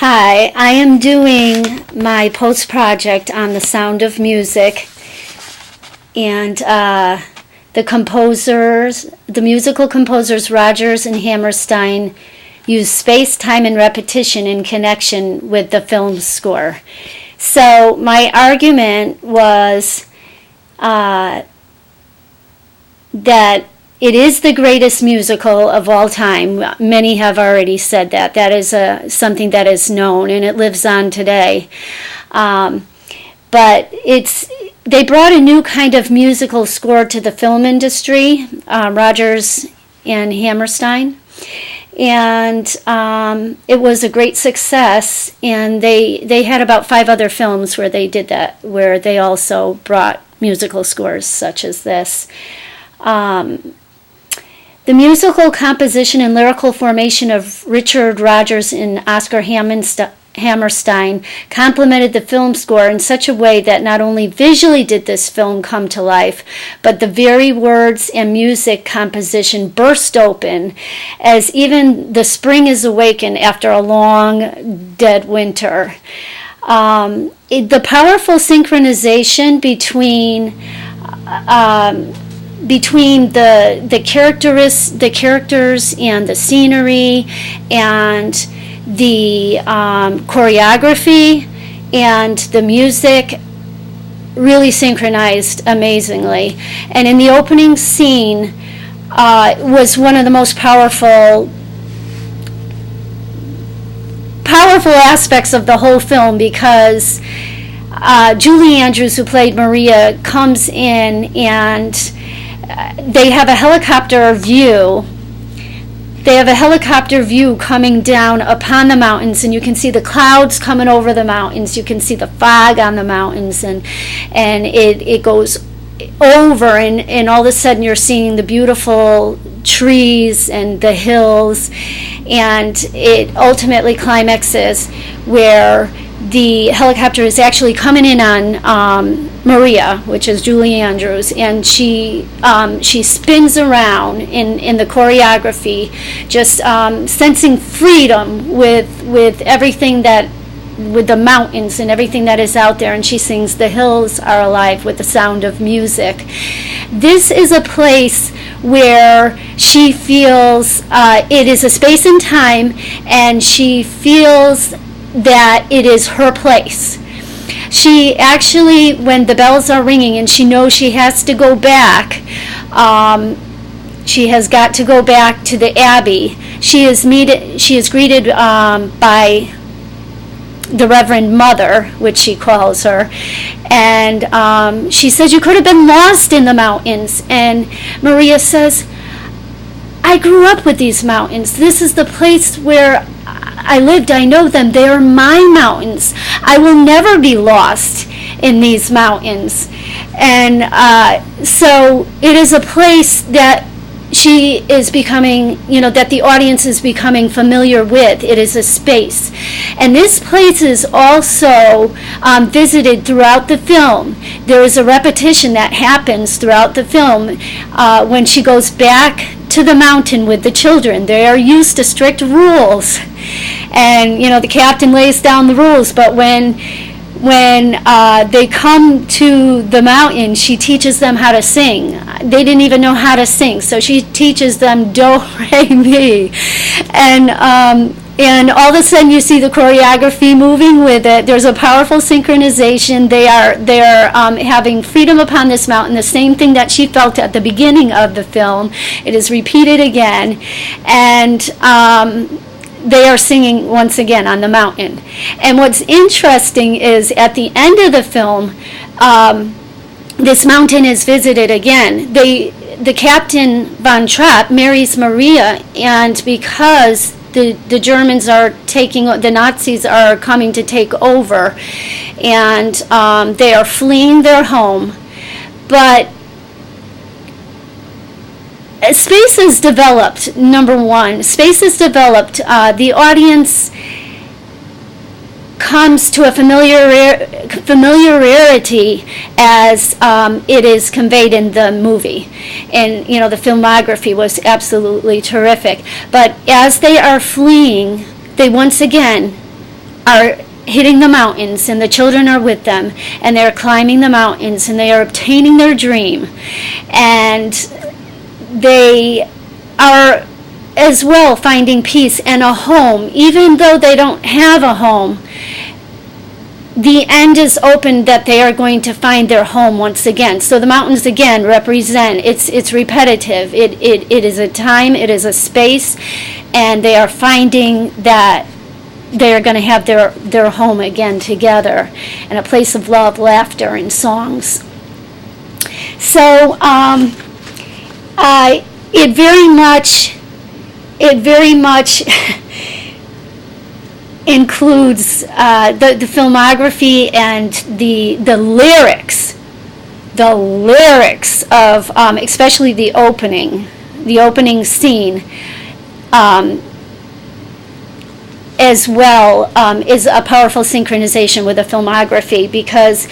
Hi, I am doing my post project on The Sound of Music, and the musical composers Rogers and Hammerstein use space, time, and repetition in connection with the film score. So my argument was that it is the greatest musical of all time. Many have already said that. That is something that is known, and it lives on today. But they brought a new kind of musical score to the film industry, Rogers and Hammerstein. And it was a great success, and they had about 5 other films where they did that, where they also brought musical scores such as this. The musical composition and lyrical formation of Richard Rogers and Oscar Hammerstein complemented the film score in such a way that not only visually did this film come to life, but the very words and music composition burst open as even the spring is awakened after a long, dead winter. The powerful synchronization between the characters and the scenery and the choreography and the music really synchronized amazingly. And in the opening scene was one of the most powerful aspects of the whole film, because Julie Andrews, who played Maria, comes in and they have a helicopter view. They have a helicopter view coming down upon the mountains, and you can see the clouds coming over the mountains. You can see the fog on the mountains, and it goes over, and all of a sudden you're seeing the beautiful trees and the hills, and it ultimately climaxes where the helicopter is actually coming in on Maria, which is Julie Andrews, and she spins around in the choreography, just sensing freedom with everything with the mountains and everything that is out there, and she sings "The Hills Are Alive" with the sound of music. This is a place where she feels it is a space and time, and she feels that it is her place. She actually, when the bells are ringing and she knows she has to go back, she has got to go back to the Abbey. She is greeted by the Reverend Mother, which she calls her, and she says, "You could have been lost in the mountains." And Maria says, "I grew up with these mountains. This is the place where I lived. I know them. They are my mountains. I will never be lost in these mountains." And so it is a place that she is becoming, that the audience is becoming familiar with. It is a space. And this place is also visited throughout the film. There is a repetition that happens throughout the film when she goes back to the mountain with the children. They are used to strict rules, and the captain lays down the rules, but when they come to the mountain, she teaches them how to sing. They didn't even know how to sing, so she teaches them do, re, mi, and all of a sudden you see the choreography moving with it. There's a powerful synchronization. They are having freedom upon this mountain, the same thing that she felt at the beginning of the film. It is repeated again, and they are singing once again on the mountain. And what's interesting is at the end of the film, this mountain is visited again. The Captain von Trapp marries Maria, and because the Germans are the Nazis are coming to take over, and they are fleeing their home, but space is developed. Number one, space is developed. The audience comes to a familiarity as it is conveyed in the movie. And, the filmography was absolutely terrific. But as they are fleeing, they once again are hitting the mountains, and the children are with them, and they're climbing the mountains, and they are obtaining their dream, and they are as well finding peace and a home, even though they don't have a home. The end is open that they are going to find their home once again. So the mountains again represent, it's repetitive. It is a time, it is a space, and they are finding that they are going to have their home again together, and a place of love, laughter, and songs. So it very much includes the filmography and the lyrics of especially the opening scene. As well, is a powerful synchronization with the filmography, because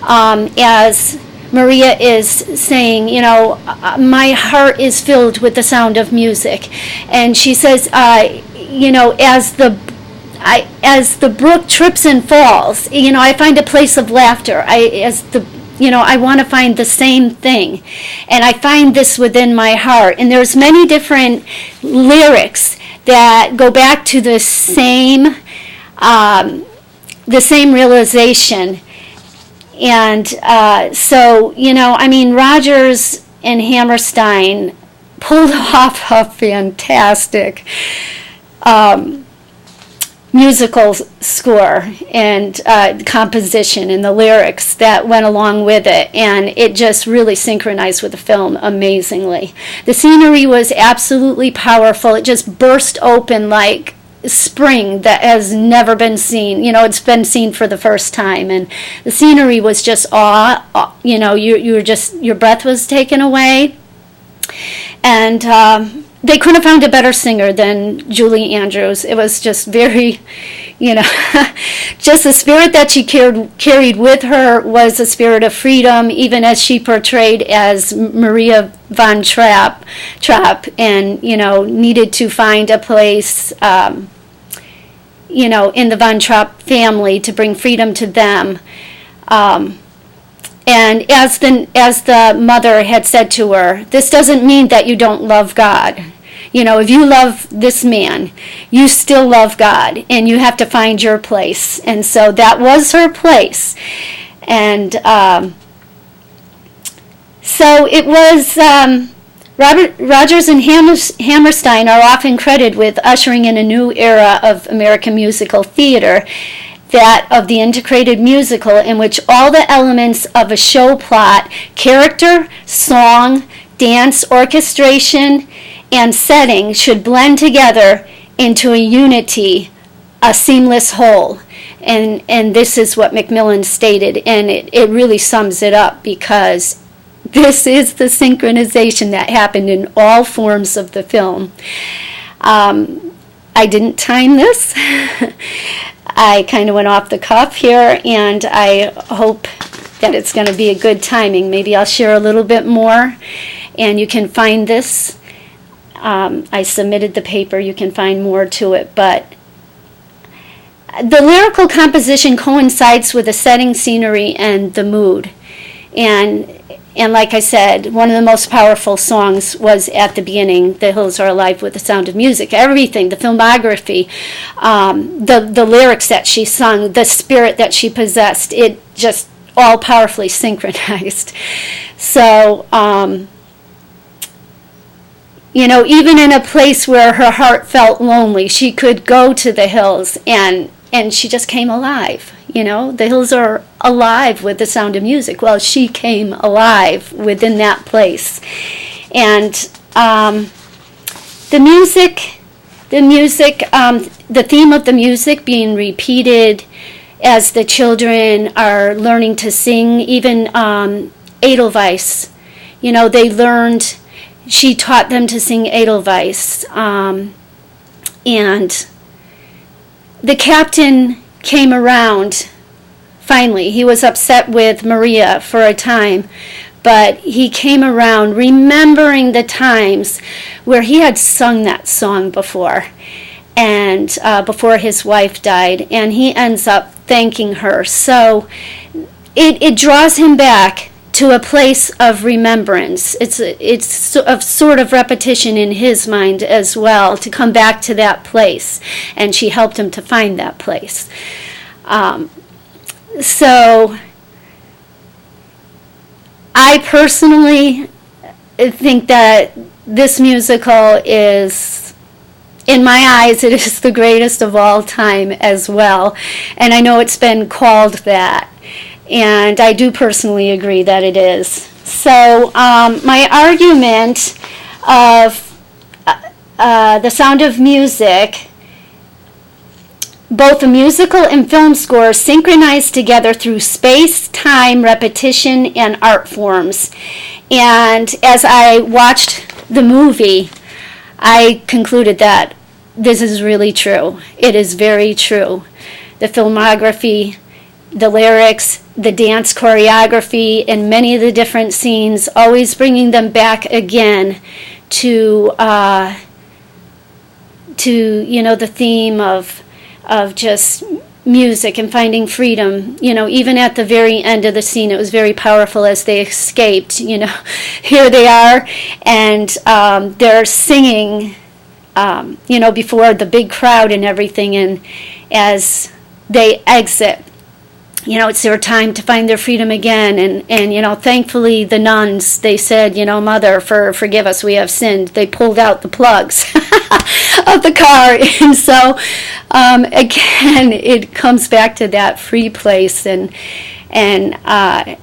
as Maria is saying, my heart is filled with the sound of music, and she says, as the brook trips and falls, I find a place of laughter. I want to find the same thing, and I find this within my heart. And there's many different lyrics that go back to the same realization. And so, Rodgers and Hammerstein pulled off a fantastic musical score and composition, and the lyrics that went along with it, and it just really synchronized with the film amazingly. The scenery was absolutely powerful. It just burst open like spring that has never been seen. It's been seen for the first time, and the scenery was just you were just, your breath was taken away, and they couldn't have found a better singer than Julie Andrews. It was just very, just the spirit that she carried with her was a spirit of freedom, even as she portrayed as Maria von Trapp, and, needed to find a place, in the von Trapp family to bring freedom to them. And as the mother had said to her, this doesn't mean that you don't love God. If you love this man, you still love God, and you have to find your place. And so that was her place. And so it was, Rodgers and Hammerstein are often credited with ushering in a new era of American musical theater, that of the integrated musical, in which all the elements of a show plot, character, song, dance, orchestration, and setting should blend together into a unity, a seamless whole. And this is what Macmillan stated, and it really sums it up, because this is the synchronization that happened in all forms of the film. I didn't time this. I kind of went off the cuff here, and I hope that it's going to be a good timing. Maybe I'll share a little bit more, and you can find this. I submitted the paper. You can find more to it, but the lyrical composition coincides with the setting, scenery, and the mood. And like I said, one of the most powerful songs was at the beginning, The Hills Are Alive with the Sound of Music. Everything, the filmography, the lyrics that she sung, the spirit that she possessed, it just all powerfully synchronized. So, even in a place where her heart felt lonely, she could go to the hills, and she just came alive. The hills are alive with the sound of music. Well, she came alive within that place. And the theme of the music being repeated as the children are learning to sing, even Edelweiss. They learned, she taught them to sing Edelweiss. And the captain came around, finally. He was upset with Maria for a time, but he came around remembering the times where he had sung that song before. and before his wife died, and he ends up thanking her. So it draws him back to a place of remembrance. It's a sort of repetition in his mind as well, to come back to that place, and she helped him to find that place. So I personally think that this musical is, in my eyes, it is the greatest of all time as well. And I know it's been called that. And I do personally agree that it is. So my argument of The Sound of Music, both the musical and film score synchronized together through space, time, repetition, and art forms. And as I watched the movie, I concluded that this is really true. It is very true. The filmography, the lyrics, the dance choreography, and many of the different scenes, always bringing them back again to the theme of just music and finding freedom. Even at the very end of the scene, it was very powerful as they escaped. Here they are, and they're singing, before the big crowd and everything, and as they exit, it's their time to find their freedom again. And thankfully the nuns, they said, Mother, forgive us, we have sinned. They pulled out the plugs of the car. And so, again, it comes back to that free place. And I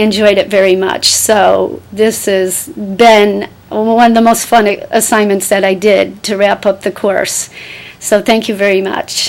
enjoyed it very much. So this has been one of the most fun assignments that I did to wrap up the course. So thank you very much.